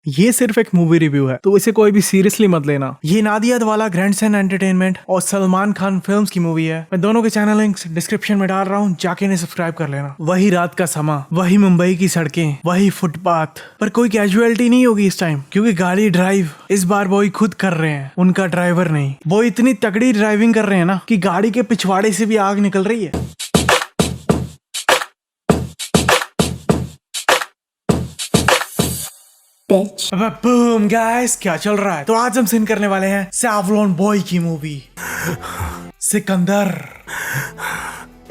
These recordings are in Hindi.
ये सिर्फ एक मूवी रिव्यू है, तो इसे कोई भी सीरियसली मत लेना। ये नादियाद वाला ग्रैंडसन एंटरटेनमेंट और सलमान खान फिल्म्स की मूवी है। मैं दोनों के चैनल लिंक्स डिस्क्रिप्शन में डाल रहा हूँ, जाके इन्हें सब्सक्राइब कर लेना। वही रात का समा, वही मुंबई की सड़कें, वही फुटपाथ, पर कोई कैजुअलिटी नहीं होगी इस टाइम, क्योंकि गाड़ी ड्राइव इस बार बॉय खुद कर रहे हैं, उनका ड्राइवर नहीं। वो इतनी तगड़ी ड्राइविंग कर रहे हैं ना कि गाड़ी के पिछवाड़े से भी आग निकल रही है। बूम गाइस, क्या चल रहा है? तो आज हम सीन करने वाले हैं सैवलॉन बॉय की मूवी सिकंदर।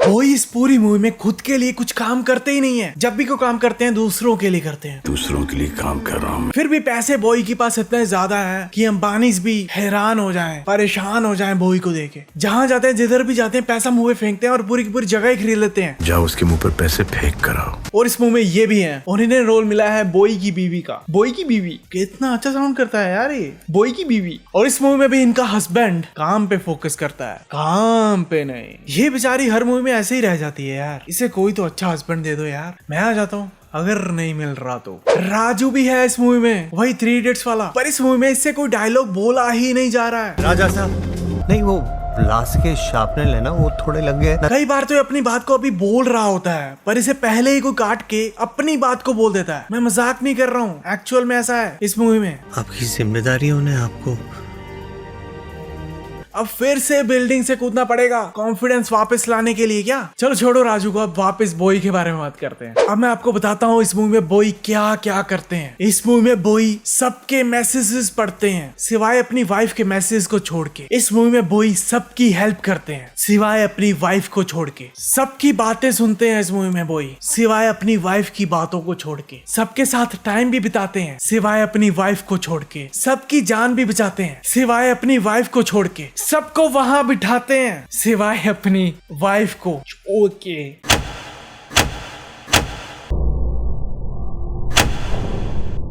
बॉय इस पूरी मूवी में खुद के लिए कुछ काम करते ही नहीं है। जब भी कोई काम करते हैं दूसरों के लिए करते हैं। दूसरों के लिए काम कर रहा हूँ। फिर भी पैसे बॉय के पास इतने ज्यादा है कि अंबानीज भी हैरान हो जाएं, परेशान हो जाएं बॉय को देखे। जहाँ जाते हैं, जिधर भी जाते हैं, पैसा मुंह में फेंकते हैं और पूरी की पूरी जगह ही खरीद लेते हैं। जाओ उसके मुंह पर पैसे फेंक कर आओ। और इस मूवी में ये भी है, और इन्हें रोल मिला है बॉय की बीवी का। बॉय की बीवी कितना अच्छा साउंड करता है यार ये, बॉय की बीवी। और इस मूवी में भी इनका हस्बैंड काम पे फोकस करता है, काम पे नहीं। ये बेचारी हर मूवी में ऐसे ही रह जाती है यार। इसे कोई तो अच्छा हस्बैंड दे दो यार, मैं आ जाता हूँ अगर नहीं मिल रहा तो। राजू भी है इस मूवी में, वही 3 इडियट्स वाला, पर इस मूवी में इससे कोई डायलॉग बोला ही नहीं जा रहा है। राजा साहब नहीं, वो लास्ट के शार्पनर लेना वो थोड़े लग गए। कई बार तो ये अपनी बात को अभी बोल रहा होता है, पर इसे पहले ही कोई काट के अपनी बात को बोल देता है। मैं मजाक नहीं कर रहा हूँ, एक्चुअल में ऐसा है इस मूवी में। आपकी जिम्मेदारियों ने आपको अब फिर से बिल्डिंग से कूदना पड़ेगा कॉन्फिडेंस वापस लाने के लिए क्या? चलो छोड़ो राजू को, अब वापस बॉय के बारे में बात करते हैं। अब मैं आपको बताता हूँ इस मूवी में बॉय क्या क्या करते हैं। इस मूवी में बॉय सबके मैसेजेस पढ़ते हैं सिवाय अपनी वाइफ के मैसेज को छोड़ के। इस मूवी में बॉय सबकी हेल्प करते हैं सिवाय अपनी वाइफ को छोड़ के। सबकी बातें सुनते हैं इस मूवी में बॉय सिवाय अपनी वाइफ की बातों को छोड़ के। सबके साथ टाइम भी बिताते हैं सिवाय अपनी वाइफ को छोड़ के। सबकी जान भी बचाते हैं सिवाय अपनी वाइफ को छोड़ के। सबको वहां बिठाते हैं सिवाय अपनी वाइफ को। ओके,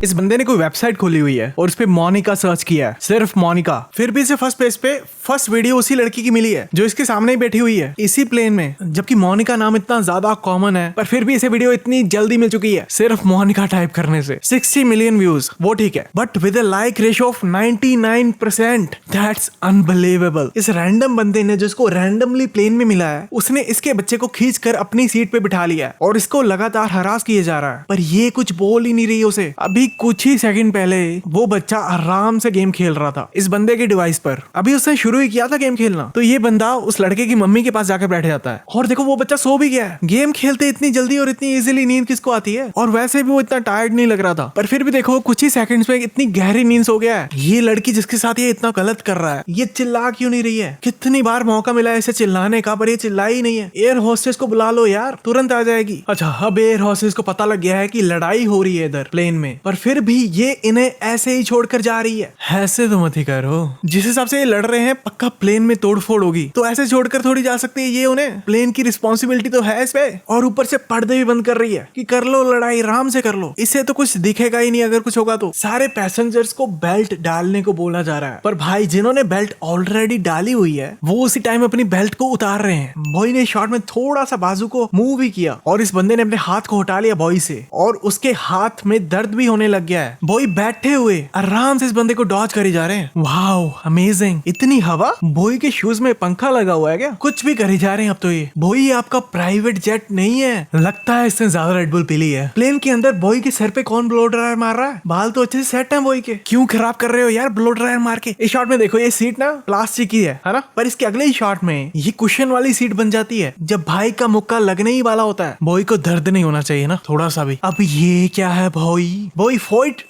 इस बंदे ने कोई वेबसाइट खोली हुई है और उस पे मोनिका सर्च किया है, सिर्फ मोनिका। फिर भी इसे फर्स्ट पेज पे फर्स्ट वीडियो उसी लड़की की मिली है जो इसके सामने ही बैठी हुई है इसी प्लेन में, जबकि मोनिका नाम इतना ज्यादा कॉमन है। पर फिर भी इसे वीडियो इतनी जल्दी मिल चुकी है सिर्फ मोनिका टाइप करने से। 60 मिलियन व्यूज, वो ठीक है, but with a like ratio of 99%। That's unbelievable. इस रैंडम बंदे ने, जिसको रैंडमली प्लेन में मिला है, उसने इसके बच्चे को खींच कर अपनी सीट पे बिठा लिया है और इसको लगातार हरास किए जा रहा है, पर ये कुछ बोल ही नहीं रही उसे। अभी कुछ ही सेकंड पहले वो बच्चा आराम से गेम खेल रहा था इस बंदे के डिवाइस पर। अभी उसने शुरू ही किया था गेम खेलना, तो ये बंदा उस लड़के की मम्मी के पास जाकर बैठ जाता है और देखो वो बच्चा सो भी गया है। गेम खेलते इतनी जल्दी और इतनी इजीली नींद किसको आती है? और वैसे भी वो इतना टायर्ड नहीं लग रहा था, पर फिर भी देखो कुछ ही सेकंड्स में इतनी गहरी नींद सो गया है। ये लड़की जिसके साथ ये इतना गलत कर रहा है, ये चिल्ला क्यों नहीं रही है? कितनी बार मौका मिला है इसे चिल्लाने का, पर ये चिल्ला ही नहीं है। एयर होस्टेस को बुला लो यार, तुरंत आ जाएगी। अच्छा, अब एयर होस्टेस को पता लग गया है कि लड़ाई हो रही है इधर प्लेन में, पर फिर भी ये इन्हें ऐसे ही छोड़कर जा रही है। ऐसे तो मत ही करो, जिस हिसाब से ये लड़ रहे हैं पक्का प्लेन में तोड़फोड़ होगी, तो ऐसे छोड़कर थोड़ी जा सकती है ये उन्हें। प्लेन की रिस्पॉन्सिबिलिटी तो है इस पे, और ऊपर से पर्दे भी बंद कर रही है कि कर लो लड़ाई, आराम से कर लो, इससे तो कुछ दिखेगा ही नहीं अगर कुछ होगा तो। सारे पैसेंजर्स को बेल्ट डालने को बोला जा रहा है, पर भाई जिन्होंने बेल्ट ऑलरेडी डाली हुई है वो उसी टाइम अपनी बेल्ट को उतार रहे हैं। बॉय ने शॉट में थोड़ा सा बाजू को मूव भी किया और इस बंदे ने अपने हाथ को हटा लिया बॉय से, और उसके हाथ में दर्द भी होने लग गया है। बॉय बैठे हुए आराम से इस बंदे को डॉज करी जा रहे हैं। Wow, amazing. इतनी हवा, बॉय के शूज में पंखा लगा हुआ है क्या? कुछ भी करी जा रहे हैं अब तो ये। बॉय आपका प्राइवेट जेट नहीं है, लगता है इसने ज्यादा रेड बुल पी ली है। प्लेन के अंदर बॉय के सर पे कौन ब्लो ड्रायर मार रहा है? बाल तो अच्छे से सेट है बॉय के, क्यों खराब कर रहे हो यार ब्लो ड्रायर मार के? इस शॉट में देखो ये सीट ना प्लास्टिक की है ना, पर इसके अगले ही शॉट में ये कुशन वाली सीट बन जाती है। जब भाई का मुक्का लगने ही वाला होता है, बॉय को दर्द नहीं होना चाहिए ना थोड़ा सा भी। अब ये क्या है boy fight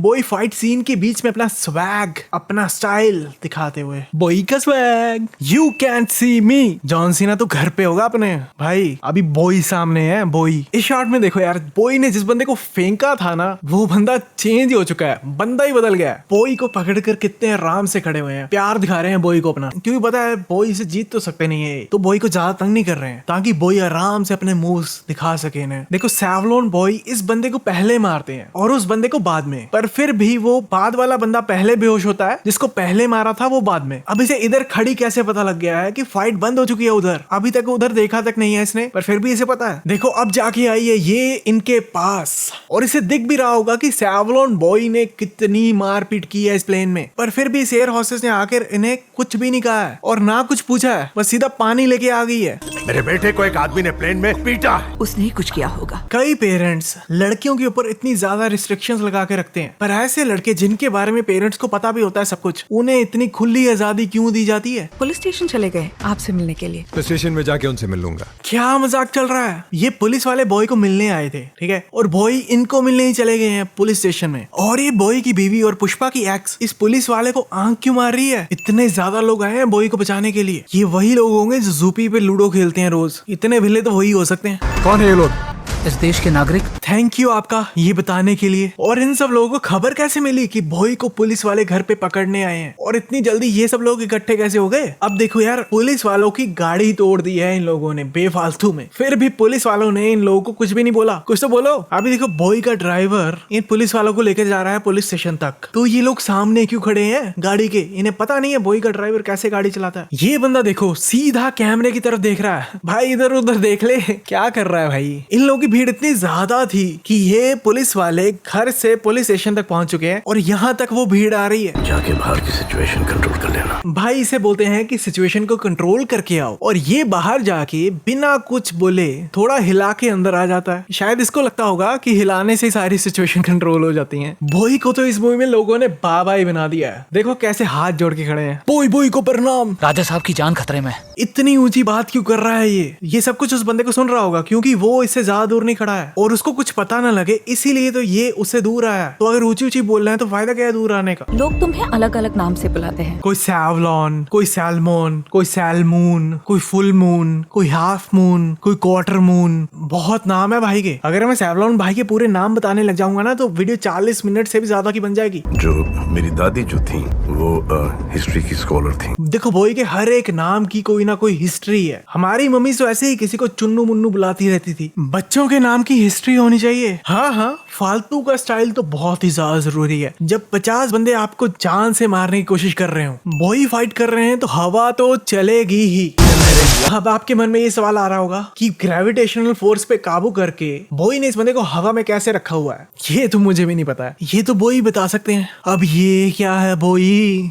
boy fight scene के बीच में अपना स्वैग, अपना स्टाइल दिखाते हुए। बॉय का swag, you can't C me. John Cena तो घर पे होगा अपने भाई, अभी बॉय सामने है बॉय। इस शॉट में देखो यार, बॉय ने जिस बंदे को फेंका था ना, वो बंदा चेंज हो चुका है, बंदा ही बदल गया है। बॉय को पकड़कर कितने आराम से खड़े हुए हैं, प्यार दिखा रहे हैं बॉय को अपना, क्योंकि पता है बॉय से जीत तो सकते नहीं है, तो बॉय को ज्यादा तंग नहीं कर रहे हैं ताकि बॉय आराम से अपने मूव्स दिखा सके। देखो सैवलॉन बॉय इस बंदे को पहले मारते हैं और उस बंदे को बाद में, पर पर फिर भी वो बाद वाला बंदा पहले बेहोश होता है, जिसको पहले मारा था वो बाद में। अब इसे इधर खड़ी कैसे पता लग गया है कि फाइट बंद हो चुकी है उधर? अभी तक उधर देखा तक नहीं है इसने, पर फिर भी इसे पता है। देखो अब जाके आई है ये इनके पास, और इसे दिख भी रहा होगा कि सैवलॉन बॉय ने कितनी मारपीट की है इस प्लेन में, पर फिर भी इस एयर हॉस्टेस ने आकर इन्हें कुछ भी नहीं कहा है और ना कुछ पूछा है, बस सीधा पानी लेके आ गई है। मेरे बेटे को एक आदमी ने प्लेन में पीटा। उसने ही कुछ किया होगा। कई पेरेंट्स लड़कियों के ऊपर इतनी ज्यादा रिस्ट्रिक्शंस लगा के रखते हैं, पर ऐसे लड़के जिनके बारे में पेरेंट्स को पता भी होता है सब कुछ, उन्हें इतनी खुली आजादी क्यों दी जाती है? पुलिस स्टेशन चले गए आपसे मिलने के लिए। तो स्टेशन में जाके उनसे मिल लूंगा। क्या मजाक चल रहा है? ये पुलिस वाले बॉय को मिलने आए थे, ठीक है, और बॉय इनको मिलने ही चले गए हैं पुलिस स्टेशन में। और ये बॉय की बीवी और पुष्पा की एक्स इस पुलिस वाले को आंख क्यों मार रही है? इतने ज्यादा लोग आए हैं बॉय को बचाने के लिए। ये वही लोग होंगे जो ज़ूपी पे लूडो खेलते हैं रोज। इतने विले तो वही हो सकते हैं। कौन है ये लोग? इस देश के नागरिक। थैंक यू आपका ये बताने के लिए। और इन सब लोगों को खबर कैसे मिली कि बॉय को पुलिस वाले घर पे पकड़ने आए हैं, और इतनी जल्दी ये सब लोग इकट्ठे कैसे हो गए? अब देखो यार, पुलिस वालों की गाड़ी तोड़ दी है इन लोगों ने बेफालतू में, फिर भी पुलिस वालों ने इन लोगों को कुछ भी नहीं बोला। कुछ तो बोलो। अभी देखो बॉय का ड्राइवर इन पुलिस वालों को लेकर जा रहा है पुलिस स्टेशन तक, तो ये लोग सामने क्यों खड़े हैं गाड़ी के? इन्हें पता नहीं है बॉय का ड्राइवर कैसे गाड़ी चलाता है। ये बंदा देखो सीधा कैमरे की तरफ देख रहा है। भाई इधर उधर देख ले क्या कर रहा है भाई। इन लोगों की भीड़ इतनी ज्यादा थी कि ये पुलिस वाले घर से पुलिस स्टेशन तक पहुंच चुके हैं, और यहाँ तक वो भीड़ आ रही है। जाके बाहर की सिचुएशन कंट्रोल कर लेना। भाई इसे बोलते हैं कि सिचुएशन को कंट्रोल करके आओ, और ये बाहर जाके बिना कुछ बोले थोड़ा हिला के अंदर आ जाता है। शायद इसको लगता होगा कि हिलाने से सारी सिचुएशन कंट्रोल हो जाती है। बॉय को तो इस मूवी में लोगों ने बाबा ही बना दिया है। देखो कैसे हाथ जोड़ के खड़े हैं, बॉय बॉय को प्रणाम। राजा साहब की जान खतरे में। इतनी ऊंची बात क्यों कर रहा है ये सब कुछ उस बंदे को सुन रहा होगा, क्योंकि वो इससे ज्यादा दूर नहीं खड़ा है और उसको कुछ पता ना लगे, इसीलिए तो ये उससे दूर आया। तो अगर ऊंची ऊंची बोल रहे हैं तो फायदा क्या है दूर आने का? लोग तुम्हें अलग अलग नाम से बुलाते हैं। कोई सैवलॉन, कोई सैल्मोन, कोई सैलमून, कोई फुल मून, कोई हाफ मून, कोई क्वार्टर मून, बहुत नाम है भाई के। अगर मैं सैवलॉन भाई के पूरे नाम बताने लग जाऊंगा ना तो वीडियो 40 मिनट से भी ज्यादा की बन जाएगी। जो मेरी दादी जो थी वो हिस्ट्री की स्कॉलर थी। देखो बॉय के हर एक नाम की कोई ना कोई हिस्ट्री है। हमारी मम्मी तो ऐसे ही किसी को चुन्नू मुन्नू बुलाती रहती थी। बच्चों के नाम की हिस्ट्री होनी चाहिए। हाँ, फालतू का स्टाइल तो बहुत ही ज्यादा जरूरी है। जब 50 बंदे आपको जान से मारने की कोशिश कर रहे हो, बॉय फाइट कर रहे हैं, तो हवा तो चलेगी ही। अब आपके मन में ये सवाल आ रहा होगा कि ग्रेविटेशनल फोर्स पे काबू करके बॉय ने इस बंदे को हवा में कैसे रखा हुआ है? ये तो मुझे भी नहीं पता है, ये तो बॉय बता सकते हैं। अब ये क्या है बॉय?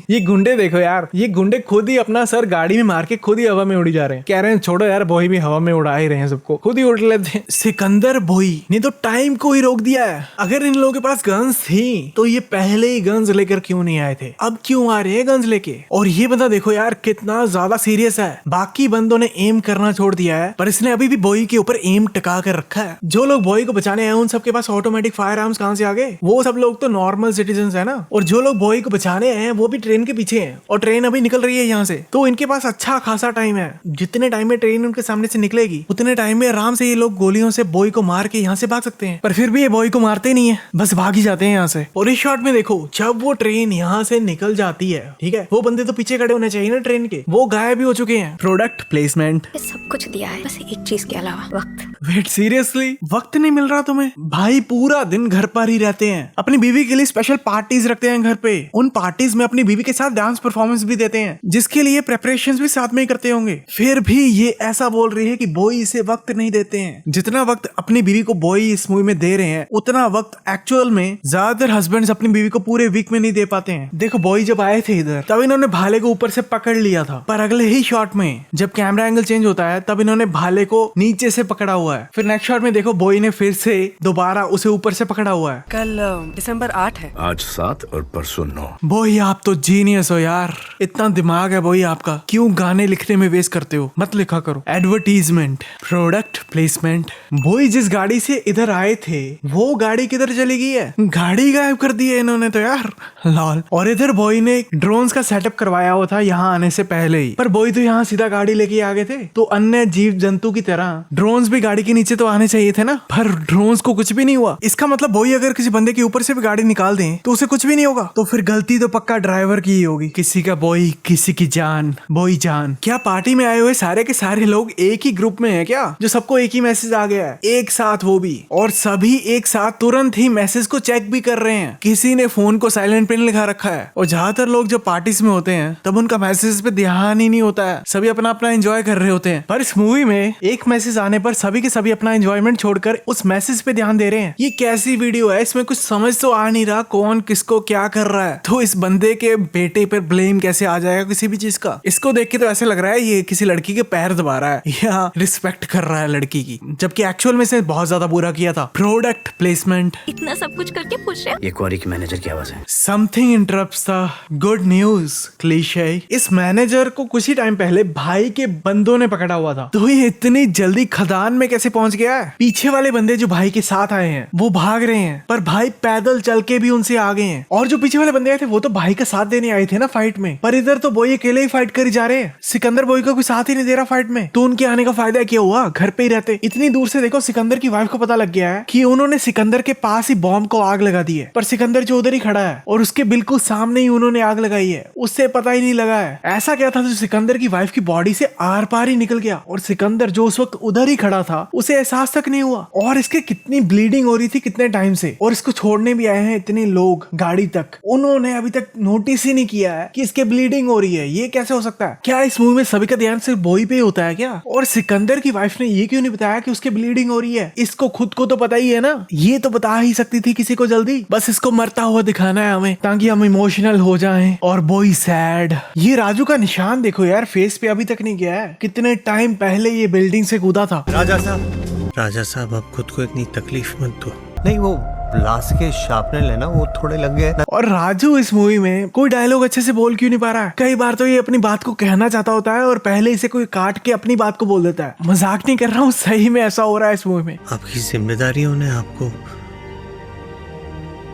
ये गुंडे देखो यार, ये गुंडे खुद ही अपना सर गाड़ी में मार के खुद ही हवा में उड़ी जा रहे हैं। कह रहे हैं छोड़ो यार, बॉय भी हवा में उड़ा ही रहे हैं, सबको खुद ही उड़ लेते हैं। सिकंदर बॉय ने तो टाइम को ही रोक दिया है। अगर इन लोगों के पास गन्स थी तो ये पहले ही गन्स लेकर क्यों नहीं आए थे? अब क्यों आ रहे हैं गन्स लेके? और ये बंदा देखो यार कितना ज्यादा सीरियस है। बाकी बंदों ने एम करना छोड़ दिया है, पर इसने अभी भी बॉय के ऊपर एम टिका कर रखा है। जो लोग बॉय को बचाने आए उन सबके पास ऑटोमेटिक फायर आर्म्स कहां से आ गए? वो सब लोग तो नॉर्मल सिटीजन्स है ना। और जो लोग बॉय को बचाने आए हैं वो भी ट्रेन के पीछे हैं, और ट्रेन अभी निकल रही है यहाँ से, तो इनके पास अच्छा खासा टाइम है। जितने टाइम में ट्रेन उनके सामने से निकलेगी उतने टाइम में आराम से ये लोग गोलियों से बॉय को मार के यहाँ से भाग सकते हैं। पर फिर भी ये बॉय को मारते नहीं है, बस भाग ही जाते हैं यहाँ से। और इस शॉट में देखो जब वो ट्रेन यहाँ से निकल जाती है, ठीक है, वो बंदे तो पीछे खड़े होने चाहिए ना ट्रेन के, वो गायब भी हो चुके हैं। प्रोडक्ट प्लेसमेंट सब कुछ दिया है, बस एक चीज के अलावा वक्त। वेट सीरियसली वक्त नहीं मिल रहा तुम्हें? भाई पूरा दिन घर पर ही रहते हैं, अपनी बीवी के लिए स्पेशल पार्टीज रखते हैं घर पे। उन पार्टीज में अपनी बीवी के साथ डांस परफॉर्मेंस भी देते हैं, जिसके लिए प्रेपरेशंस भी साथ में ही करते होंगे। फिर भी ये ऐसा बोल रही है कि बॉय इसे वक्त नहीं देते हैं। जितना वक्त अपनी बीवी को बॉय इस मूवी में दे रहे हैं, उतना वक्त एक्चुअल में ज्यादातर हस्बैंड्स अपनी बीवी को पूरे वीक में नहीं दे पाते हैं। देखो बॉय जब आए थे इधर तब इन्होंने भाले को ऊपर से पकड़ लिया था, पर अगले ही शॉट में जब कैमरा एंगल चेंज होता है तब इन्होंने भाले को नीचे से पकड़ा हुआ है। फिर नेक्स्ट शॉट में देखो बॉय ने फिर से दोबारा उसे ऊपर से पकड़ा हुआ है। कल दिसंबर 8 है। आज 7 और परसों 9। बॉय आप तो जीनियस हो यार, इतना दिमाग है बॉय आपका। क्यों गाने लिखने में वेस्ट करते हो? मत लिखा करो। Advertisement, product placement. बॉय जिस गाड़ी से इधर आए थे वो गाड़ी किधर चली गई है? गाड़ी गायब कर दी है इन्होंने तो यार, लॉल। और इधर बॉय ने ड्रोन्स का सेटअप करवाया हुआ था यहाँ आने से पहले ही, पर बॉय तो यहाँ सीधा गाड़ी लेके आ गए थे, तो अन्य जीव जंतु की तरह ड्रोन्स भी गाड़ी के नीचे तो आने चाहिए थे ना, पर ड्रोन्स को कुछ भी नहीं हुआ। इसका मतलब बोई अगर किसी बंदे के ऊपर से भी गाड़ी निकाल दें तो उसे कुछ भी नहीं होगा। तो फिर गलती तो पक्का ड्राइवर की ही होगी। किसी का बोई, किसी की जान, बोई जान। क्या पार्टी में आए हुए सारे के सारे लोग एक ही ग्रुप में हैं क्या, जो सबको एक ही मैसेज आ गया है एक साथ, वो भी, और सभी एक साथ तुरंत ही मैसेज को चेक भी कर रहे हैं। किसी ने फोन को साइलेंट पे लिखा रखा है। और ज्यादातर लोग जब पार्टीज में होते हैं तब उनका मैसेज पे ध्यान ही नहीं होता है, सभी अपना अपना एंजॉय कर रहे होते हैं। पर इस मूवी में एक मैसेज आने पर सभी के सभी अपना एंजॉयमेंट छोड़कर उस मैसेज पे ध्यान दे रहे हैं। ये कैसी वीडियो है, इसमें कुछ समझ तो आ नहीं रहा कौन किसको क्या कर रहा है। तो इस बंदे के बेटे पर ब्लेम कैसे आ जाएगा किसी भी चीज का। इसको देख के तो ऐसे लग रहा है ये किसी लड़की के पैर दबा रहा है या रिस्पेक्ट कर रहा है लड़की की, जबकि एक्चुअल में से बहुत ज्यादा बुरा किया था। Product placement. इतना सब कुछ करके पूछ रहे ये क्वारी की मैनेजर की आवाज है। Something interrupts the good news cliché. इस मैनेजर को कुछ ही टाइम पहले भाई के बंदों ने पकड़ा हुआ था, तो ये इतनी जल्दी खदान में कैसे पहुंच गया है। पीछे वाले बंदे जो भाई के साथ आए हैं वो भाग रहे हैं, पर भाई पैदल चल के भी उनसे आगे हैं। और जो पीछे वाले बंदे आए थे वो तो भाई का साथ देने आए थे ना फाइट में, पर इधर तो बोई अकेले ही फाइट कर जा रहे हैं। सिकंदर बोई का कोई साथ ही नहीं दे रहा फाइट में। तो उनके आने का फायदा क्या हुआ, घर पे ही रहते। इतनी दूर से देखो सिकंदर की वाइफ को पता लग गया है कि उन्होंने सिकंदर के पास ही बॉम्ब को आग लगा दी है, पर सिकंदर जो उधर ही खड़ा है और उसके बिल्कुल सामने ही उन्होंने आग लगाई है, उससे पता ही नहीं लगा है। ऐसा क्या था जो सिकंदर की वाइफ की बॉडी से आर पार ही निकल गया, और सिकंदर जो उस वक्त उधर ही खड़ा था उसे एहसास तक नहीं हुआ। और इसके कितनी ब्लीडिंग हो रही थी कितने टाइम से, और इसको छोड़ने भी आए हैं इतने लोग गाड़ी तक, उन्होंने अभी तक नोटिस ही नहीं किया है कि इसके ब्लीडिंग हो रही है। ये कैसे हो सकता है? क्या इस मूवी में सभी का ध्यान सिर्फ बोई पे ही होता है क्या? और सिकंदर की वाइफ ने ये क्यों नहीं बताया कि उसके ब्लीडिंग हो रही है? इसको खुद को तो पता ही है ना, ये तो बता ही सकती थी किसी को जल्दी। बस इसको मरता हुआ दिखाना है हमें ताकि हम इमोशनल हो जाएं और बोई सैड। ये राजू का निशान देखो यार, फेस पे अभी तक नहीं गया है। कितने टाइम पहले ये बिल्डिंग से कूदा था। राजा साहब आप खुद को इतनी तकलीफ मत दो। नहीं वो लाश के शार्पनर लेना वो थोड़े लग गए ना। और राजू इस मूवी में कोई डायलॉग अच्छे से बोल क्यों नहीं पा रहा है? कई बार तो ये अपनी बात को कहना चाहता होता है और पहले इसे कोई काट के अपनी बात को बोल देता है। मजाक नहीं कर रहा हूँ, सही में ऐसा हो रहा है इस मूवी में। आपकी जिम्मेदारियों ने आपको।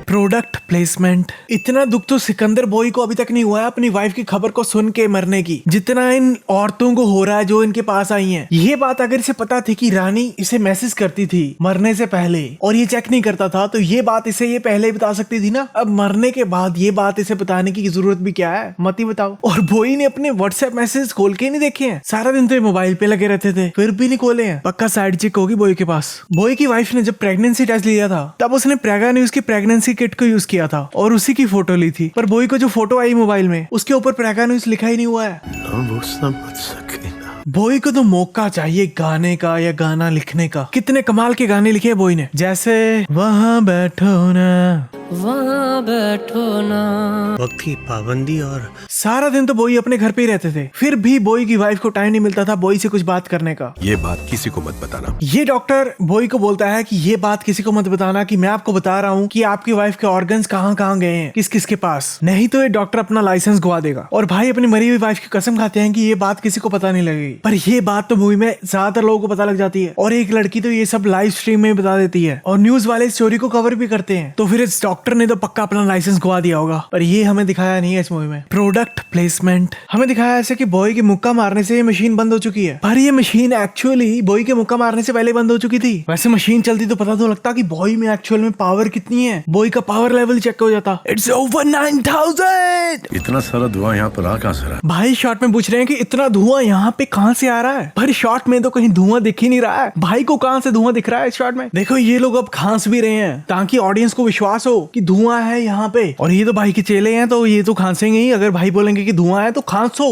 Product placement. इतना दुख तो सिकंदर बोई को अभी तक नहीं हुआ है अपनी वाइफ की खबर को सुन के मरने की, जितना इन औरतों को हो रहा है जो इनके पास आई हैं। ये बात अगर इसे पता थी कि रानी इसे मैसेज करती थी मरने से पहले और ये चेक नहीं करता था, तो ये बात इसे ये पहले ही बता सकती थी ना। अब मरने के बाद ये बात इसे बताने की जरूरत भी क्या है, मत ही बताओ। और बोई ने अपने व्हाट्सएप मैसेज खोल के नहीं देखे हैं। सारा दिन तो ये मोबाइल पे लगे रहते थे, फिर भी नहीं खोले हैं। पक्का साइड चिक होगी बोई के पास। बोई की वाइफ ने जब प्रेगनेंसी टेस्ट लिया था तब उसने प्रेगा न्यूज की प्रेगनेंसी किट को यूज किया था और उसी की फोटो ली थी, पर बोई को जो फोटो आई मोबाइल में उसके ऊपर प्रेगा न्यूज लिखा ही नहीं हुआ है। वो समझ सके ना। बोई को तो मौका चाहिए गाने का या गाना लिखने का। कितने कमाल के गाने लिखे बोई ने, जैसे वहाँ बैठो ना, वहाँ बैठो ना। वक्त की पाबंदी। और सारा दिन तो बोई अपने घर पे ही रहते थे, फिर भी बोई की वाइफ को टाइम नहीं मिलता था बोई से कुछ बात करने का। ये बात किसी को मत बताना। ये डॉक्टर बोई को बोलता है कि ये बात किसी को मत बताना, कि मैं आपको बता रहा हूँ कि आपकी वाइफ के ऑर्गन्स कहाँ कहाँ गए हैं, किस किस के पास, नहीं तो ये डॉक्टर अपना लाइसेंस गवा देगा। और भाई अपनी मरी हुई वाइफ की कसम खाते हैं कि ये बात किसी को पता नहीं लगेगी, पर ये बात तो मूवी में ज्यादातर लोगों को पता लग जाती है। और एक लड़की तो ये सब लाइव स्ट्रीम में बता देती है और न्यूज वाले इस चोरी को कवर भी करते हैं। तो फिर इस डॉक्टर ने तो पक्का अपना लाइसेंस गवा दिया होगा, पर ये हमें दिखाया नहीं है इस मूवी में। Product placement. हमें दिखाया ऐसे कि बॉय के मुक्का मारने से ये मशीन बंद हो चुकी है, पर ये मशीन एक्चुअली बॉय के मुक्का मारने से पहले बंद हो चुकी थी। वैसे मशीन चलती तो पता तो लगता कि बॉय में एक्चुअल में पावर कितनी है, बॉय का पावर लेवल चेक हो जाता। It's over 9000। इतना सारा धुआं यहाँ पर आ कहाँ से रहा? भाई शॉर्ट में पूछ रहे हैं कि इतना धुआं यहाँ पे कहाँ से आ रहा है, पर शॉर्ट में तो कहीं धुआं दिख ही नहीं रहा है। भाई को कहाँ से धुआं दिख रहा है इस शॉर्ट में? देखो ये लोग अब खांस भी रहे हैं ताकि ऑडियंस को विश्वास हो कि धुआं है यहाँ पे, और ये तो भाई के चेले हैं तो ये तो खांसेंगे ही। अगर भाई बोलेंगे कि धुआं है तो खांसो,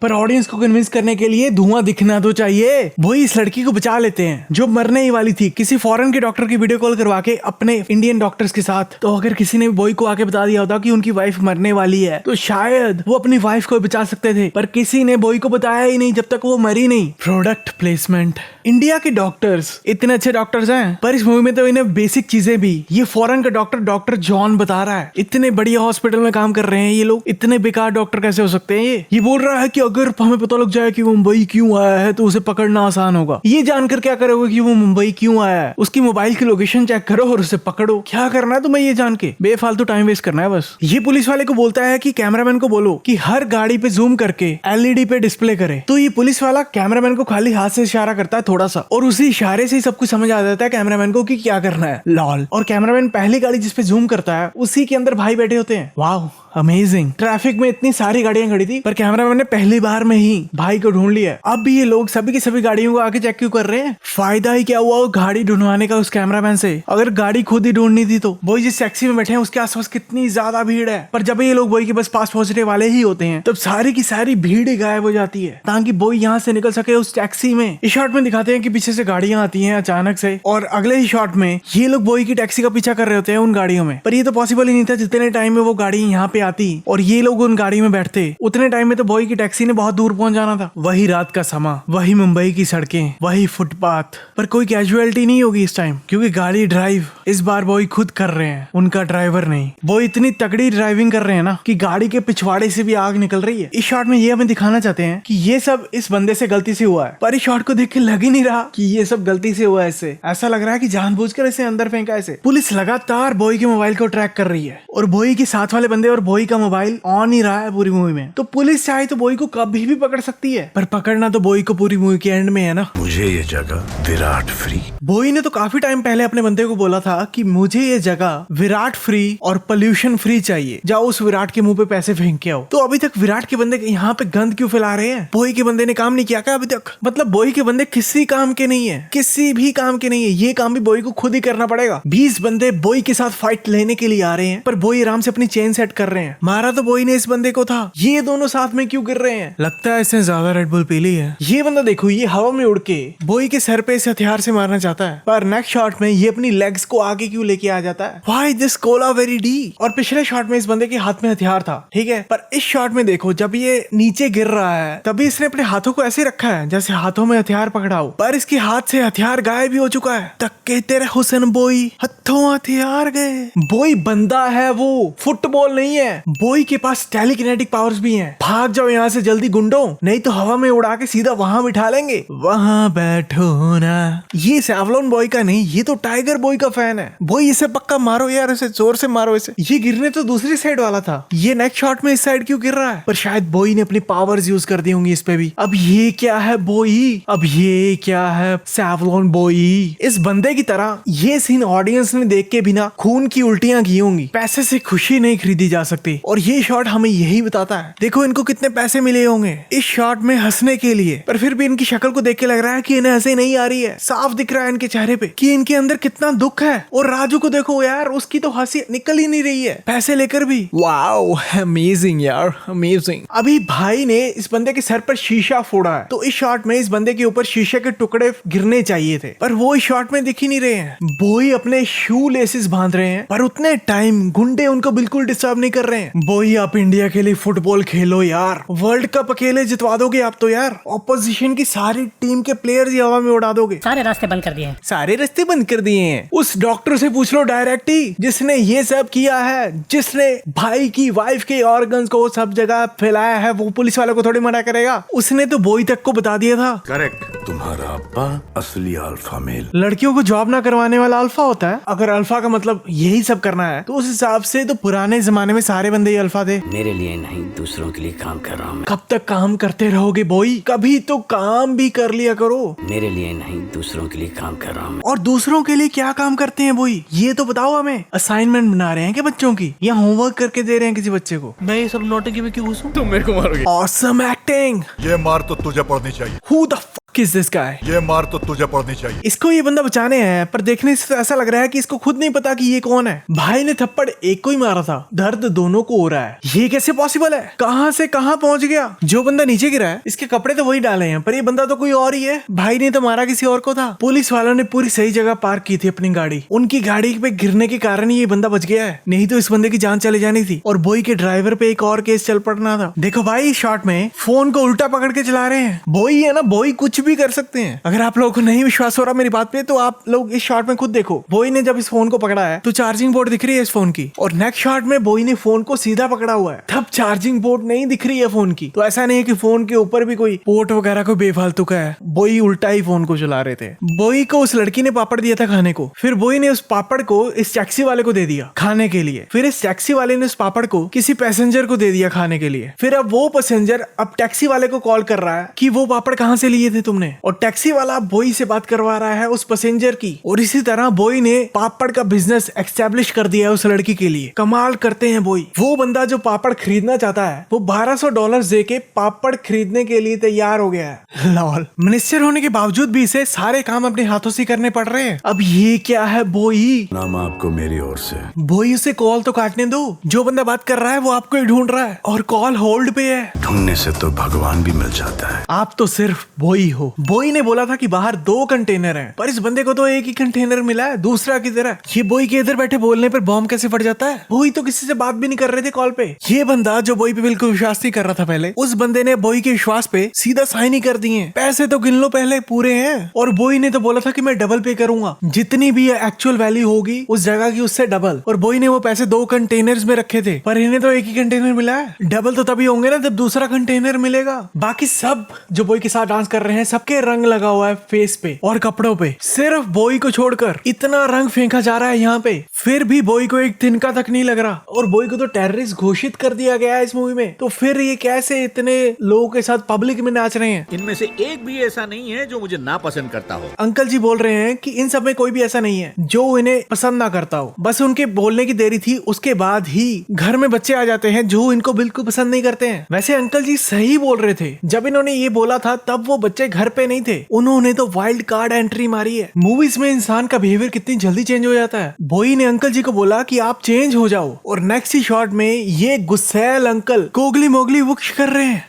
पर ऑडियंस को कन्विंस करने के लिए धुआं दिखना तो चाहिए। वही इस लड़की को बचा लेते हैं जो मरने ही वाली थी, किसी फॉरेन के डॉक्टर की वीडियो कॉल करवा के अपने इंडियन डॉक्टर्स के साथ। तो अगर किसी ने बॉय को आके बता दिया होता कि उनकी वाइफ मरने वाली है तो शायद वो अपनी वाइफ को बचा सकते थे, पर किसी ने बॉय को बताया ही नहीं जब तक वो मरी नहीं। Product placement. इंडिया के डॉक्टर्स इतने अच्छे डॉक्टर्स हैं, पर इस मूवी में तो इन्हें बेसिक चीजें भी ये फॉरेन का डॉक्टर जॉन बता रहा है। इतने बढ़िया हॉस्पिटल में काम कर रहे हैं ये लोग, इतने बेकार समझदार डॉक्टर कैसे हो सकते हैं ये बोल रहा है कि अगर हमें पता लग जाए कि वो मुंबई क्यों आया है तो उसे पकड़ना आसान होगा। ये जानकर क्या करोगे कि वो मुंबई क्यों आया है? उसकी मोबाइल की लोकेशन चेक करो और उसे पकड़ो। क्या करना है तुम्हें ये जान के? बेफालतू टाइम वेस्ट करना है बस। ये पुलिस वाले को बोलता है कि कैमरामैन को बोलो कि हर गाड़ी पे जूम करके एलईडी पे डिस्प्ले करे। तो ये पुलिस वाला कैमरामैन को खाली हाथ से इशारा करता है थोड़ा सा, और उसी इशारे से ही सब कुछ समझ आ जाता है कैमरामैन को कि क्या करना है। लॉल। और कैमरामैन पहली गाड़ी जिसपे जूम करता है उसी के अंदर भाई बैठे होते हैं। वाह, अमेजिंग। ट्रैफिक में इतनी सारी गाड़ियां खड़ी थी पर कैमरामैन ने पहली बार में ही भाई को ढूंढ लिया। अब भी ये लोग सभी की सभी गाड़ियों को आके चेक क्यों कर रहे हैं? फायदा ही क्या हुआ वो गाड़ी ढूंढवाने का उस कैमरामैन से? अगर गाड़ी खुद ही ढूंढनी थी तो बोई जिस टैक्सी में बैठे हैं उसके आसपास कितनी ज्यादा भीड़ है। पर जब ये लोग बोई के बस पास पहुंचने वाले ही होते हैं तब सारी की सारी भीड़ ही गायब हो जाती है ताकि बोई यहाँ से निकल सके उस टैक्सी में। इस शॉट में दिखाते हैं कि पीछे से गाड़ियां आती हैं अचानक से, और अगले ही शॉट में ये लोग बोई की टैक्सी का पीछा कर रहे होते हैं उन गाड़ियों में। पर ये तो पॉसिबल ही नहीं था। जितने टाइम में वो गाड़ी यहाँ पे आती और ये लोग उन गाड़ी में बैठते उतने टाइम में तो बॉय की टैक्सी ने बहुत दूर पहुंच जाना था। वही रात का समा, वही मुंबई की सड़कें, वही फुटपाथ। पर कोई कैजुअलिटी नहीं होगी इस टाइम क्योंकि गाड़ी ड्राइव इस बार बॉय खुद कर रहे हैं, उनका ड्राइवर नहीं। बॉय इतनी तगड़ी ड्राइविंग कर रहे हैं ना कि गाड़ी के पिछवाड़े से भी आग निकल रही है। इस शॉट में ये हमें दिखाना चाहते हैं कि ये सब इस बंदे से गलती से हुआ है, पर इस शॉट को देख के लग ही नहीं रहा कि ये सब गलती से हुआ है। इससे ऐसा लग रहा है कि जानबूझकर इसे अंदर फेंका इसे। पुलिस लगातार बॉय के मोबाइल को ट्रैक कर रही है और बॉय के साथ वाले बंदे और बॉय का मोबाइल ऑन ही रहा है पूरी मूवी में। तो पुलिस चाहे तो बॉय को कभी भी पकड़ सकती है, पर पकड़ना तो बॉय को पूरी मूवी के एंड में है ना। मुझे ये जगह विराट फ्री। बॉय ने तो काफी टाइम पहले अपने बंदे को बोला था कि मुझे ये जगह विराट फ्री और पोल्यूशन फ्री चाहिए, जाओ उस विराट के मुंह पे पैसे फेंक के आओ। तो अभी तक विराट के बंदे यहाँ पे गंद क्यों फैला रहे हैं? बॉय के बंदे ने काम नहीं किया क्या अभी तक? मतलब बॉय के बंदे किसी काम के नहीं है, किसी भी काम के नहीं है। ये काम भी बॉय को खुद ही करना पड़ेगा। 20 बंदे बॉय के साथ फाइट लेने के लिए आ रहे हैं पर बॉय आराम से अपनी चेन सेट कर रहे हैं। मारा तो बॉय ने इस बंदे को था, ये दोनों साथ में क्यों गिर रहे हैं? लगता है इसने ज्यादा रेड बुल पी ली है। ये बंदा देखो, ये हवा में उड़ के बॉय के सर पे इस हथियार से मारना चाहता है, पर नेक्स्ट शॉट में ये अपनी लेग्स को आगे क्यों लेके आ जाता है? Why this Cola very D. और पिछले शॉट में इस बंदे के हाथ में हथियार था, ठीक है, पर इस शॉट में देखो जब ये नीचे गिर रहा है तभी इसने अपने हाथों को ऐसे रखा है जैसे हाथों में हथियार पकड़ा हो, पर इसके हाथ से हथियार गायब भी हो चुका है। तक्के तेरे हुसन बॉय, हथों हथियार गए। बॉय बंदा है, वो फुटबॉल नहीं है। बॉय के पास टेलीकिनेटिक पावर्स भी हैं। भाग जाओ यहाँ से जल्दी गुंडों, नहीं तो हवा में उड़ा के सीधा वहां बिठा लेंगे। वहां बैठो ना। ये सैवलॉन बॉय का नहीं, ये तो टाइगर बॉय का फैन है। बॉय इसे पक्का मारो यार, इसे जोर से मारो इसे। ये गिरने तो दूसरी साइड वाला था, ये नेक्स्ट शॉट में इस साइड क्यों गिर रहा है? पर शायद बॉय ने अपनी पावर्स यूज कर दी होंगी इस पे भी। अब ये क्या है बॉय? अब ये क्या है सैवलॉन बॉय? इस बंदे की तरह ये सीन ऑडियंस ने देख के बिना खून की उल्टियां की होंगी। पैसे से खुशी नहीं खरीदी जा सकती और ये शॉट हमें यही बताता है। देखो इनको कितने पैसे मिले होंगे इस शॉट में हंसने के लिए, पर फिर भी इनकी शक्ल को देख के लग रहा है कि इन्हें हंसी नहीं आ रही है। साफ दिख रहा है इनके चेहरे पे कि इनके अंदर कितना दुख है। और राजू को देखो यार, उसकी तो हंसी निकल ही नहीं रही है पैसे लेकर भी। वाओ, अमेजिंग यार, अमेजिंग। अभी भाई ने इस बंदे के सर पर शीशा फोड़ा है, तो इस शॉट में इस बंदे के ऊपर शीशे के टुकड़े गिरने चाहिए थे, पर वो इस शॉट में दिख ही नहीं रहे हैं। बॉय अपने शू लेसेस बांध रहे हैं, पर उतने टाइम गुंडे उनको बिल्कुल डिस्टर्ब नहीं कर रहे हैं। बॉय आप इंडिया के लिए फुटबॉल खेलो यार, वर्ल्ड कप अकेले जितवा दोगे आप तो यार। ऑपोजिशन की सारी टीम के प्लेयर्स ही हवा में उड़ा दोगे। सारे रास्ते बंद कर दिए हैं। सारे रास्ते बंद कर दिए हैं। उस डॉक्टर से पूछ लो डायरेक्ट ही, जिसने ये सब किया है, जिसने भाई की वाइफ के ऑर्गन्स को सब जगह फैलाया है, वो पुलिस वालों को थोड़ी मना करेगा? उसने तो बॉय तक को बता दिया था। करेक्ट, तुम्हारा अब्बा असली अल्फा मेल। लड़कियों को जॉब ना करवाने वाला अल्फा होता है। अगर अल्फा का मतलब यही सब करना है तो उस हिसाब से तो पुराने जमाने में सारे बंदे ही अल्फा थे। मेरे लिए नहीं, दूसरों के लिए काम कर रहा हूँ मैं। कब तक काम करते रहोगे बॉय? कभी तो काम भी कर लिया करो। मेरे लिए नहीं, दूसरों के लिए काम कर रहा हूँ मैं। और दूसरों के लिए क्या काम करते हैं बॉय? ये तो बताओ हमें। असाइनमेंट बना रहे हैं क्या बच्चों की, या होमवर्क करके दे रहे हैं किसी बच्चे को? मैं ये सब नौटंकी में क्यों घुसूं? तुम मेरे को मारोगे। Awesome acting. ये मार तो तुझे पड़नी चाहिए। Who the fuck is this guy? ये मार तो तुझे पड़नी चाहिए। इसको ये बंदा बचाने है, पर देखने से तो ऐसा लग रहा है कि इसको खुद नहीं पता कि ये कौन है। भाई ने थप्पड़ एक को ही मारा था, दर्द दोनों को हो रहा है। ये कैसे पॉसिबल है? कहां से कहां पहुंच गया? जो बंदा नीचे गिरा है इसके कपड़े तो वही डाले हैं, पर ये बंदा तो कोई और ही है। भाई ने तो मारा किसी और को था। पुलिस वालों ने पूरी सही जगह पार्क की थी अपनी गाड़ी। उनकी गाड़ी पे गिरने के कारण ही ये बंदा बच गया है, नहीं तो इस बंदे की जान चली जानी थी और बॉय के ड्राइवर पे एक और केस चल पड़ना था। देखो भाई, शॉट में फोन को उल्टा पकड़ के चला रहे हैं। बॉय है ना, बॉय कुछ भी कर सकते हैं। अगर आप लोगों को नहीं विश्वास हो रहा मेरी बात पे तो आप लोग इस शॉट में खुद देखो। बॉय ने जब इस फोन को पकड़ा है तो चार्जिंग बोर्ड दिख रही है इस फोन की, और नेक्स्ट शॉट में बॉय ने फोन को सीधा पकड़ा हुआ है, तब चार्जिंग बोर्ड नहीं दिख रही है फोन की। तो ऐसा नहीं है कि फोन के ऊपर भी कोई पोर्ट वगैरह कोई बेफालतू का है, बॉय उल्टा ही फोन को चला रहे थे। बॉय को उस लड़की ने पापड़ दिया था खाने को, फिर बॉय ने उस पापड़ को इस टैक्सी वाले को दे दिया खाने के लिए, फिर इस टैक्सी वाले ने उस पापड़ को किसी पैसेंजर को दे दिया खाने के लिए। फिर अब वो पैसेंजर अब टैक्सी वाले को कॉल कर रहा है कि वो पापड़ कहां से लिए थे तुमने, और टैक्सी वाला बॉय से बात करवा रहा है उस पैसेंजर की। और इसी तरह बॉय ने पापड़ का बिजनेस एस्टेब्लिश कर दिया है उस लड़की के लिए। कमाल करते हैं बॉय। वो बंदा जो पापड़ खरीदना चाहता है वो $1200 दे के पापड़ खरीदने के लिए तैयार हो गया है। लॉल। मिनिस्टर होने के बावजूद भी इसे सारे काम अपने हाथों से करने पड़ रहे हैं। अब ये क्या है बॉय? नाम आपको मेरी ओर से। बॉय उसे कॉल तो काटने दो, जो बंदा बात कर रहा है वो आपको ही ढूंढ रहा है और कॉल होल्ड पे है। ढूंढने से तो भगवान भी मिल जाता है। आप तो सिर्फ बॉय हो। बॉय ने बोला था कि बाहर 2 कंटेनर हैं, पर इस बंदे को तो एक ही कंटेनर मिला है, दूसरा किधर है? ये बॉय के इधर बैठे बोलने पर बॉम्ब कैसे फट जाता है? बॉय तो किसी से बात भी नहीं कर रहे थे कॉल पे। ये बंदा जो बॉय पे बिल्कुल विश्वास नहीं कर रहा था पहले, उस बंदे ने बॉय के विश्वास पे सीधा साइन ही कर दिए। पैसे तो गिन लो पहले पूरे हैं, और बॉय ने तो बोला था कि मैं डबल पे करूंगा, जितनी भी एक्चुअल वैल्यू होगी उस जगह की उससे डबल। और बॉय ने वो पैसे 2 कंटेनर्स में रखे थे, पर इन्हें तो एक ही कंटेनर मिला है। डबल तो तभी होंगे ना जब दूसरा कंटेनर मिलेगा। बाकी सब जो बॉय के साथ डांस कर रहे हैं सबके रंग लगा हुआ है फेस पे और कपड़ों पे, सिर्फ बॉय को छोड़कर इतना रंग फेंका जा रहा है यहाँ पे, फिर भी बॉय को एक तिनका तक नहीं लग रहा। और बॉय को तो टेररिस्ट घोषित कर दिया गया है इस मूवी में, तो फिर ये कैसे इतने लोगों के साथ पब्लिक में नाच रहे हैं? इनमें से एक भी ऐसा नहीं है जो मुझे ना पसंद करता हो। अंकल जी बोल रहे हैं कि इन सब में कोई भी ऐसा नहीं है जो इन्हें पसंद ना करता हो, बस उनके बोलने की देरी थी, उसके बाद ही घर में बच्चे आ जाते हैं जो इनको बिल्कुल पसंद नहीं करते हैं। वैसे अंकल जी सही बोल रहे थे, जब इन्होंने ये बोला था तब वो बच्चे घर पे नहीं थे, उन्होंने तो वाइल्ड कार्ड एंट्री मारी है। मूवीज में इंसान का बिहेवियर कितनी जल्दी चेंज हो जाता है। बॉय ने अंकल जी को बोला कि आप चेंज हो जाओ, और नेक्स्ट ही शॉट में ये गुस्सैल अंकल गोगली मोगली वुक्श कर रहे हैं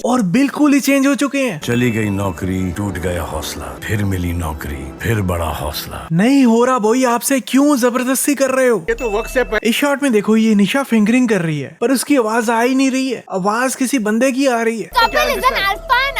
और बिल्कुल ही चेंज हो चुके हैं। चली गई नौकरी, टूट गया हौसला, फिर मिली नौकरी, फिर बड़ा हौसला। नहीं हो रहा बॉय, आपसे क्यों जबरदस्ती कर रहे हो? ये तो वक्त से इस शॉट में देखो ये निशा फिंगरिंग कर रही है, पर उसकी आवाज आ ही नहीं रही है, आवाज किसी बंदे की आ रही है।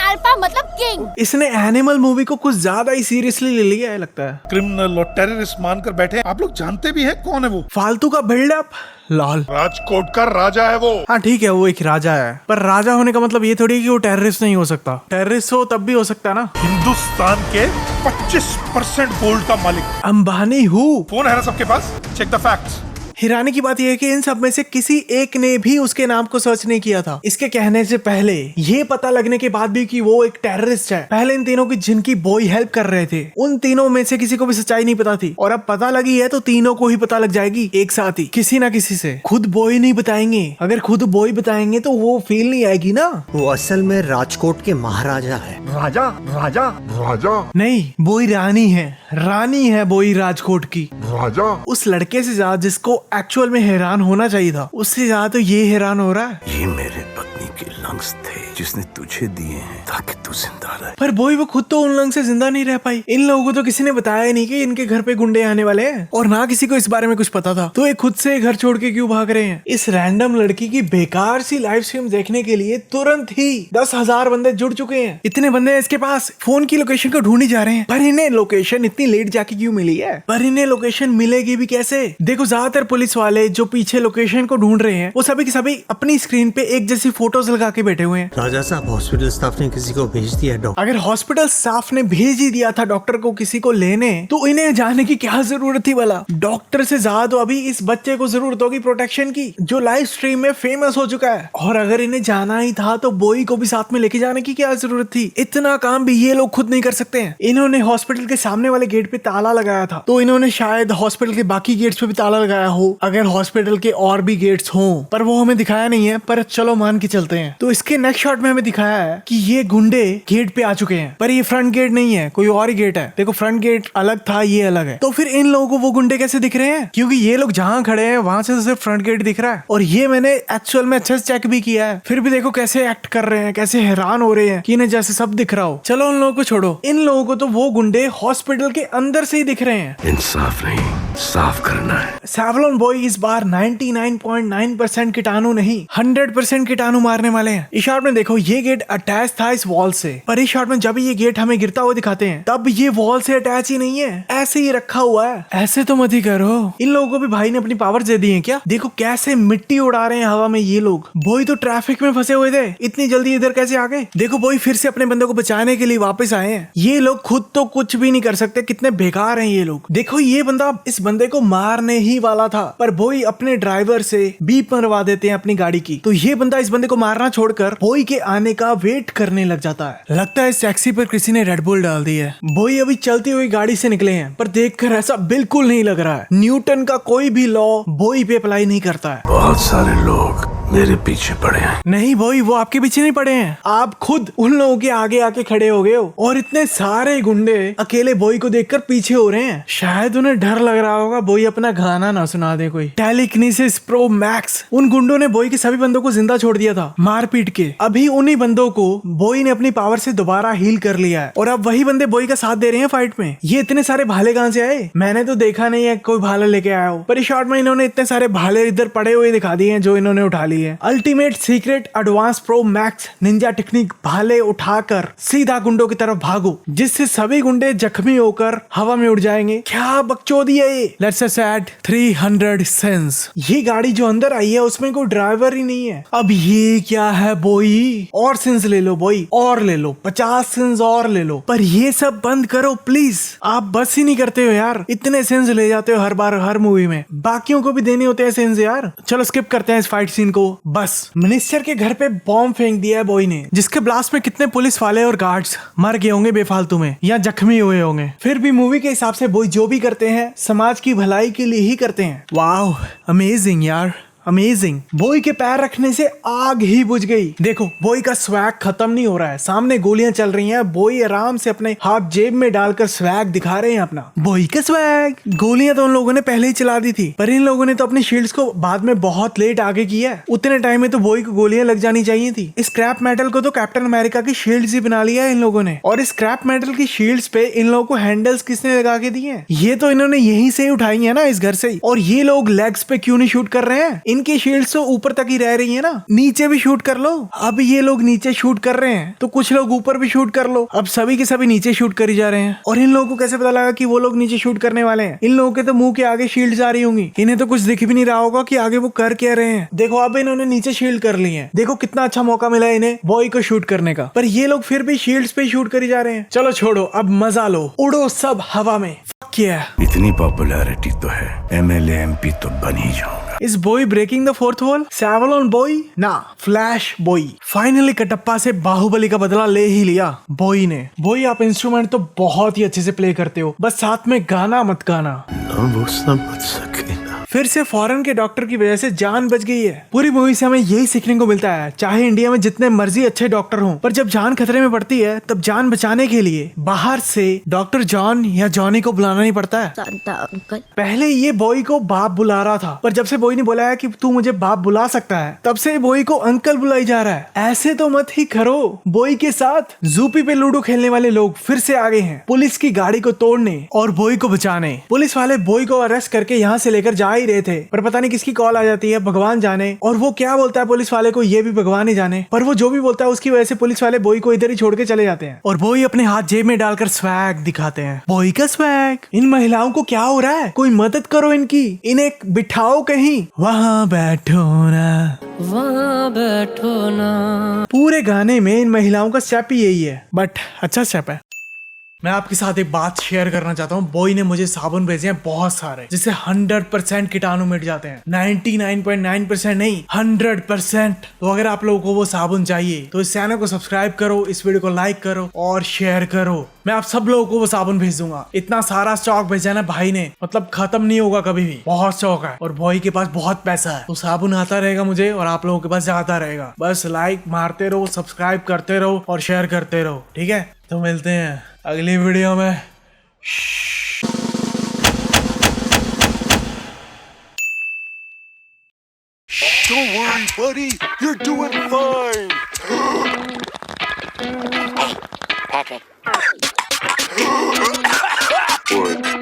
अल्फा मतलब किंग। इसने एनिमल मूवी को कुछ ज्यादा ही सीरियसली ले लिया है लगता है। क्रिमिनल और टेररिस्ट मानकर बैठे। आप लोग जानते भी हैं कौन है वो? फालतू का बिल्डअप। लाल। राजकोट का राजा है वो। हाँ ठीक है, वो एक राजा है, पर राजा होने का मतलब ये थोड़ी कि वो टेररिस्ट नहीं हो सकता। टेररिस्ट हो तब भी हो सकता है ना। हिंदुस्तान के 25% गोल्ड का मालिक अंबानी हूँ। फोन है ना सबके पास? Check the facts. हैरानी की बात यह है कि इन सब में से किसी एक ने भी उसके नाम को सर्च नहीं किया था इसके कहने से पहले, ये पता लगने के बाद भी कि वो एक टेररिस्ट है। पहले इन तीनों की जिनकी बॉय हेल्प कर रहे थे, उन तीनों में से किसी को भी सच्चाई नहीं पता थी, और अब पता लगी है तो तीनों को ही पता लग जाएगी एक साथ ही, किसी ना किसी से। खुद बॉय नहीं बताएंगे, अगर खुद बॉय बताएंगे तो वो फील नहीं आएगी ना। वो असल में राजकोट के महाराजा है। राजा राजा राजा नहीं, बॉय रानी है, रानी है बॉय राजकोट की। राजा उस लड़के से ज्यादा जिसको एक्चुअल में हैरान होना चाहिए था, उससे ज्यादा तो ये हैरान हो रहा है। ये मेरे पत्नी के लंग्स थे जिसने तुझे दिए हैं ताकि तू जिंदा रहे। पर बॉय वो खुद तो उन लंग से जिंदा नहीं रह पाई। इन लोगों को तो किसी ने बताया नहीं कि इनके घर पे गुंडे आने वाले हैं, और ना किसी को इस बारे में कुछ पता था, तो ये खुद से घर छोड़ के क्यों भाग रहे हैं? इस रैंडम लड़की की बेकार सी लाइव स्ट्रीम देखने के लिए तुरंत ही 10,000 बंदे जुड़ चुके हैं। इतने बंदे इसके पास फोन की लोकेशन को ढूंढी जा रहे हैं, पर इन्हें लोकेशन इतनी लेट जाके क्यों मिली है? पर इन्हें लोकेशन मिलेगी भी कैसे? देखो ज्यादातर पुलिस वाले जो पीछे लोकेशन को ढूंढ रहे हैं वो सभी के सभी अपनी स्क्रीन पे एक जैसी फोटोज लगा के बैठे हुए हैं। राजा साहब, हॉस्पिटल स्टाफ ने किसी को भेज दिया डॉक्टर। अगर हॉस्पिटल स्टाफ ने भेज ही दिया था डॉक्टर को किसी को लेने, तो इन्हें जाने की क्या जरूरत थी भला? डॉक्टर से ज्यादा तो अभी इस बच्चे को जरूरत होगी प्रोटेक्शन की, जो लाइव स्ट्रीम में फेमस हो चुका है। और अगर इन्हें जाना ही था तो बॉय को भी साथ में लेके जाने की क्या जरूरत थी? इतना काम भी ये लोग खुद नहीं कर सकते हैं। इन्होंने हॉस्पिटल के सामने वाले गेट पे ताला लगाया था, तो इन्होंने शायद हॉस्पिटल के बाकी गेट्स पे भी ताला लगाया हो, अगर हॉस्पिटल के और भी गेट्स हों, पर वो हमें दिखाया नहीं है, पर चलो मान के चलते हैं। तो इसके नेक्स्ट शॉट में हमें दिखाया है कि ये गुंडे गेट पे आ चुके हैं, पर ये फ्रंट गेट नहीं है, कोई और ही गेट है। देखो फ्रंट गेट अलग था, ये अलग है। तो फिर इन लोगों को वो गुंडे कैसे दिख रहे हैं? क्योंकि ये लोग जहाँ खड़े हैं वहां से सिर्फ फ्रंट गेट दिख रहा है, और ये मैंने एक्चुअल में अच्छे से चेक भी किया है। फिर भी देखो कैसे एक्ट कर रहे हैं, कैसे हैरान हो रहे हैं कि इन्हें जैसे सब दिख रहा हो। चलो उन लोगों को छोड़ो, इन लोगों को तो वो गुंडे हॉस्पिटल के अंदर से ही दिख रहे हैं। इंसाफ नहीं, साफ करना है। सैवलॉन बॉय इस बार 99.9% कीटाणु नहीं 100% कीटाणु मारने वाले हैं। इस शॉट में देखो देखो ये गेट अटैच था इस वॉल से, पर इस शॉट में जब ये गेट हमें गिरता हुआ दिखाते हैं तब ये वॉल से अटैच ही नहीं है, ऐसे ही रखा हुआ है। ऐसे तो मत ही करो, इन लोगों को भी भाई ने अपनी पावर दे दी है क्या? देखो कैसे मिट्टी उड़ा रहे हैं हवा में ये लोग। बॉय तो ट्रैफिक में फंसे हुए थे, इतनी जल्दी इधर कैसे आ गए? देखो बॉय फिर से अपने बंदे को बचाने के लिए वापस आए हैं। ये लोग खुद तो कुछ भी नहीं कर सकते, कितने बेकार हैं ये लोग। देखो ये बंदा इस बंदे को मारने ही वाला था, पर बॉय अपने ड्राइवर से बीप मरवा देते हैं अपनी गाड़ी की, तो ये बंदा इस बंदे को मारना छोड़कर बॉय के आने का वेट करने लग जाता है। लगता है इस टैक्सी पर किसी ने रेड बुल डाल दी है। बॉय अभी चलती हुई गाड़ी से निकले हैं, पर देखकर ऐसा बिल्कुल नहीं लग रहा है न्यूटन का कोई भी लॉ बॉय पे अप्लाई नहीं करता है। बहुत सारे लोग मेरे पीछे पड़े हैं। नहीं बॉय, वो आपके पीछे नहीं पड़े हैं, आप खुद उन लोगों के आगे आके खड़े हो गए हो, और इतने सारे गुंडे अकेले बॉय को देखकर पीछे हो रहे हैं। शायद उन्हें डर लग रहा होगा बॉय अपना गाना ना सुना दे कोई। Telekinesis pro max. उन गुंडों ने बॉय के सभी बंदों को जिंदा छोड़ दिया था मार पीट के। अभी उन्हीं बंदों को बॉय ने अपनी पावर से दोबारा हील कर लिया है, और अब वही बंदे बॉय का साथ दे रहे हैं फाइट में। ये इतने सारे भाले कहां से आए? मैंने तो देखा नहीं है कोई भाला लेके आया हो, पर इस शॉट में इन्होंने इतने सारे भाले इधर पड़े हुए दिखा दिए हैं जो इन्होंने उठा लिए हैं। Ultimate secret advance pro max Ninja technique. भाले उठाकर सीधा गुंडों की तरफ भागो, जिससे सभी गुंडे जख्मी होकर हवा में उड़ जाएंगे। क्या बकचोदी है ये। Let's us add 300 sense. ये गाड़ी जो अंदर आई है उसमें कोई ड्राइवर ही नहीं है। अब ये क्या है बॉय? और सेंस ले लो बॉय, और ले लो 50 सेंस और ले लो, पर ये सब बंद करो प्लीज। आप बस ही नहीं करते हो यार, इतने सेंस ले जाते हो हर बार हर मूवी में, बाकियों को भी देने होते हैं सेंस यार। चलो स्किप करते हैं इस फाइट सीन को। बस मिनिस्टर के घर पे बॉम्ब फेंक दिया है बॉय ने, जिसके ब्लास्ट में कितने पुलिस वाले और गार्ड्स मर गए होंगे बेफालतू में, या जख्मी हुए होंगे। फिर भी मूवी के हिसाब से बॉय जो भी करते हैं समाज की भलाई के लिए ही करते हैं। वाओ अमेजिंग यार, अमेजिंग। बॉय के पैर रखने से आग ही बुझ गई। देखो बॉय का स्वैग खत्म नहीं हो रहा है, सामने गोलियां चल रही हैं, बॉय आराम से अपने हाथ जेब में डालकर स्वैग दिखा रहे हैं अपना। बॉय का स्वैग। गोलियां तो उन लोगों ने पहले ही चला दी थी, पर इन लोगों ने तो अपनी शील्ड्स को बाद में बहुत लेट आगे किया है। उतने टाइम में तो बॉय को गोलियां लग जानी चाहिए थी। स्क्रैप मेटल को तो कैप्टन अमेरिका की शील्ड्स ही बना लिया है इन लोगों ने, और स्क्रैप मेटल की शील्ड्स पे इन लोगों को हैंडल्स किसने लगा के दिए हैं? ये तो इन्होंने यहीं से ही उठाई है ना, इस घर से ही। और ये लोग लेग्स पे क्यों नहीं शूट कर रहे हैं? इनकी शील्ड्स तो ऊपर तक ही रह रही है ना, नीचे भी शूट कर लो। अब ये लोग नीचे शूट कर रहे हैं तो कुछ लोग ऊपर भी शूट कर लो। अब सभी के सभी नीचे शूट करी जा रहे हैं, और इन लोगों को कैसे पता लगा कि वो लोग नीचे शूट करने वाले हैं? इन लोगों के तो मुंह के आगे शील्ड्स आ रही होंगी, इन्हें तो कुछ दिख भी नहीं रहा होगा कि आगे वो कर क्या रहे हैं। देखो अब इन्होंने नीचे शील्ड कर ली है, देखो कितना अच्छा मौका मिला इन्हें बॉय को शूट करने का, पर ये लोग फिर भी शील्ड्स पे शूट करी जा रहे हैं। चलो छोड़ो, अब मजा लो, उड़ो सब हवा में। क्या इतनी पॉपुलैरिटी तो है, MLA MP तो बन ही जाऊंगा। इस boy breaking the fourth wall? Savlon boy ना, फ्लैश बॉय। फाइनली कटप्पा से बाहुबली का बदला ले ही लिया बॉय ने। बॉय आप इंस्ट्रूमेंट तो बहुत ही अच्छे से प्ले करते हो, बस साथ में गाना मत गाना। ना वो समझ सके ना। फिर से फॉरेन के डॉक्टर की वजह से जान बच गई है। पूरी मूवी से हमें यही सीखने को मिलता है, चाहे इंडिया में जितने मर्जी अच्छे डॉक्टर हों, पर जब जान खतरे में पड़ती है तब जान बचाने के लिए बाहर से डॉक्टर जॉन या जॉनी को बुलाना नहीं पड़ता है। अंकल। पहले ये बॉय को बाप बुला रहा था, पर जब से बॉय ने बुलाया कि तू मुझे बाप बुला सकता है, तब से बॉय को अंकल बुलाई जा रहा है। ऐसे तो मत ही करो। बॉय के साथ जूपी पे लूडो खेलने वाले लोग फिर से आ गए हैं पुलिस की गाड़ी को तोड़ने और बॉय को बचाने। पुलिस वाले बॉय को अरेस्ट करके यहाँ से लेकर जा ही रहे थे, पर पता नहीं किसकी कॉल आ जाती है, भगवान जाने। और वो क्या बोलता है पुलिस वाले को ये भी भगवान ही जाने, पर वो जो भी बोलता है उसकी वजह से पुलिस वाले बॉय को इधर ही छोड़ के चले जाते हैं, और बॉय अपने हाथ जेब में डालकर स्वैग दिखाते हैं। बॉय का स्वैग। इन महिलाओं को क्या हो रहा है? कोई मदद करो इनकी, इन्हें बिठाओ कहीं। वहाँ बैठो ना, वहाँ बैठो ना। पूरे गाने में इन महिलाओं का स्टेप ही यही है, बट अच्छा स्टेप है। मैं आपके साथ एक बात शेयर करना चाहता हूँ। बॉय ने मुझे साबुन भेजे हैं बहुत सारे, जिससे 100% कीटाणु मिट जाते हैं। 99.9% नहीं, 100%। तो अगर आप लोगों को वो साबुन चाहिए तो इस चैनल को सब्सक्राइब करो, इस वीडियो को लाइक करो और शेयर करो। मैं आप सब लोगों को वो साबुन भेज दूंगा। इतना सारा स्टॉक भेजा ना भाई ने, मतलब खत्म नहीं होगा कभी भी, बहुत स्टॉक है। और बॉय के पास बहुत पैसा है, तो साबुन आता रहेगा मुझे और आप लोगों के पास जाता रहेगा। बस लाइक मारते रहो, सब्सक्राइब करते रहो और शेयर करते रहो, ठीक है? तो मिलते हैं अगली वीडियो में। Don't worry, buddy. You're doing fine. Patrick. What?